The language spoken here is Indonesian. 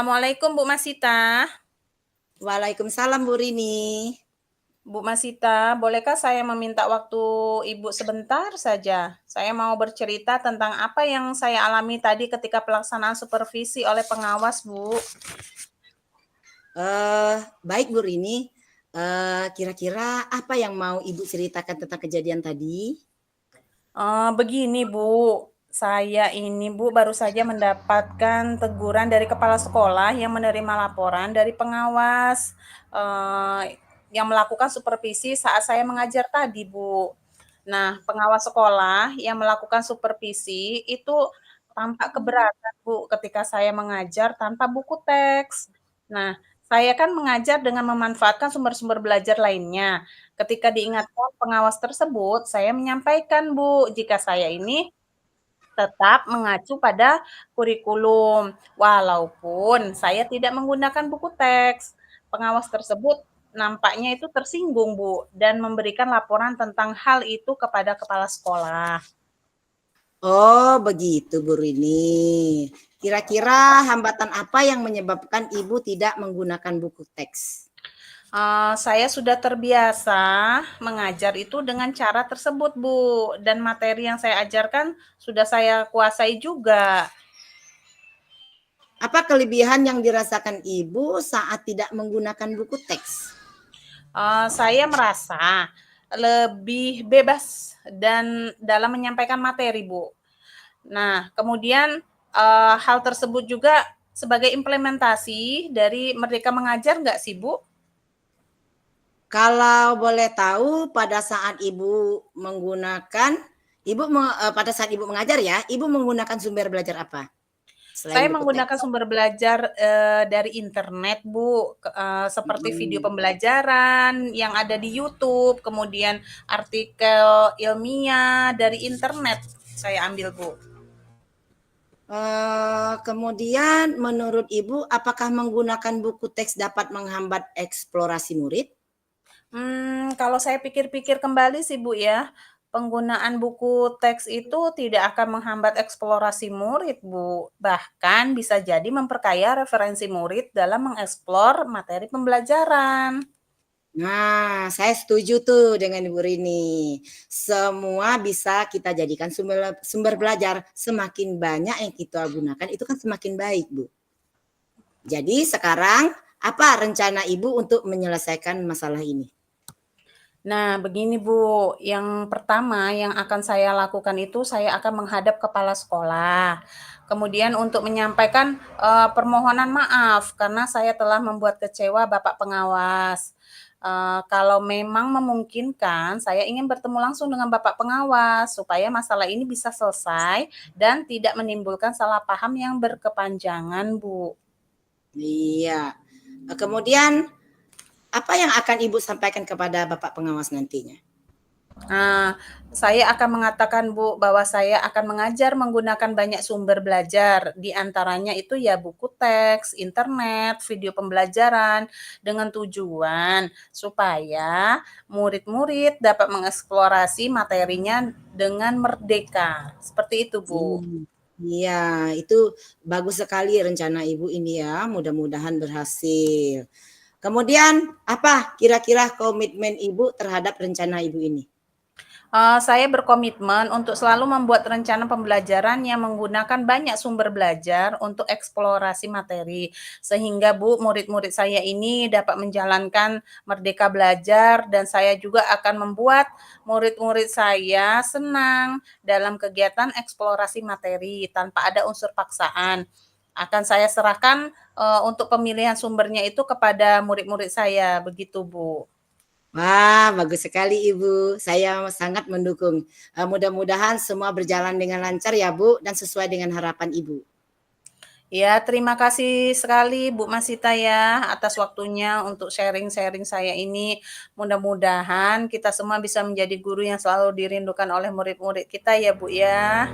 Assalamualaikum Bu Masita. Waalaikumsalam Bu Rini. Bu Masita, bolehkah saya meminta waktu Ibu sebentar saja? Saya mau bercerita tentang apa yang saya alami tadi ketika pelaksanaan supervisi oleh pengawas, Bu. Baik Bu Rini, kira-kira apa yang mau Ibu ceritakan tentang kejadian tadi? Begini Bu, saya ini Bu baru saja mendapatkan teguran dari kepala sekolah yang menerima laporan dari pengawas yang melakukan supervisi saat saya mengajar tadi, Bu. Nah, pengawas sekolah yang melakukan supervisi itu tampak keberatan, Bu, ketika saya mengajar tanpa buku teks. Nah, saya kan mengajar dengan memanfaatkan sumber-sumber belajar lainnya. Ketika diingatkan pengawas tersebut, saya menyampaikan, Bu, jika saya ini tetap mengacu pada kurikulum, walaupun saya tidak menggunakan buku teks. Pengawas tersebut nampaknya itu tersinggung, Bu, dan memberikan laporan tentang hal itu kepada kepala sekolah. Oh begitu Bu Rini. Kira-kira hambatan apa yang menyebabkan Ibu tidak menggunakan buku teks? Saya sudah terbiasa mengajar itu dengan cara tersebut, Bu, dan materi yang saya ajarkan sudah saya kuasai juga. Apa kelebihan yang dirasakan Ibu saat tidak menggunakan buku teks? Saya merasa lebih bebas dan dalam menyampaikan materi, Bu. Nah, kemudian hal tersebut juga sebagai implementasi dari Merdeka Mengajar nggak sih, Bu? Kalau boleh tahu pada saat Ibu menggunakan, pada saat Ibu mengajar ya, Ibu menggunakan sumber belajar apa? Saya Selain buku menggunakan teks. sumber belajar dari internet, Bu, seperti video pembelajaran yang ada di YouTube, kemudian artikel ilmiah dari internet saya ambil, Bu. Kemudian menurut Ibu, apakah menggunakan buku teks dapat menghambat eksplorasi murid? Kalau saya pikir-pikir kembali sih, Bu, ya, penggunaan buku teks itu tidak akan menghambat eksplorasi murid, Bu. Bahkan bisa jadi memperkaya referensi murid dalam mengeksplor materi pembelajaran. Nah, saya setuju tuh dengan Ibu Rini. Semua bisa kita jadikan sumber belajar. Semakin banyak yang kita gunakan, itu kan semakin baik, Bu. Jadi sekarang, apa rencana Ibu untuk menyelesaikan masalah ini? Nah, begini Bu, yang pertama yang akan saya lakukan itu saya akan menghadap kepala sekolah. Kemudian untuk menyampaikan permohonan maaf karena saya telah membuat kecewa Bapak pengawas. Kalau memang memungkinkan, saya ingin bertemu langsung dengan Bapak pengawas supaya masalah ini bisa selesai dan tidak menimbulkan salah paham yang berkepanjangan, Bu. Iya. Kemudian apa yang akan Ibu sampaikan kepada Bapak pengawas nantinya? Saya akan mengatakan, Bu, bahwa saya akan mengajar menggunakan banyak sumber belajar, di antaranya itu ya buku teks, internet, video pembelajaran, dengan tujuan supaya murid-murid dapat mengeksplorasi materinya dengan merdeka. Seperti itu, Bu. Iya, itu bagus sekali rencana Ibu ini ya, mudah-mudahan berhasil. Kemudian apa kira-kira komitmen Ibu terhadap rencana Ibu ini? Saya berkomitmen untuk selalu membuat rencana pembelajaran yang menggunakan banyak sumber belajar untuk eksplorasi materi, sehingga Bu, murid-murid saya ini dapat menjalankan merdeka belajar dan saya juga akan membuat murid-murid saya senang dalam kegiatan eksplorasi materi tanpa ada unsur paksaan. Akan saya serahkan, untuk pemilihan sumbernya itu kepada murid-murid saya, begitu Bu. Wah, bagus sekali Ibu. Saya sangat mendukung. Mudah-mudahan semua berjalan dengan lancar ya Bu, dan sesuai dengan harapan Ibu. Ya, terima kasih sekali Bu Masita ya atas waktunya untuk sharing-sharing saya ini. Mudah-mudahan kita semua bisa menjadi guru yang selalu dirindukan oleh murid-murid kita ya Bu ya.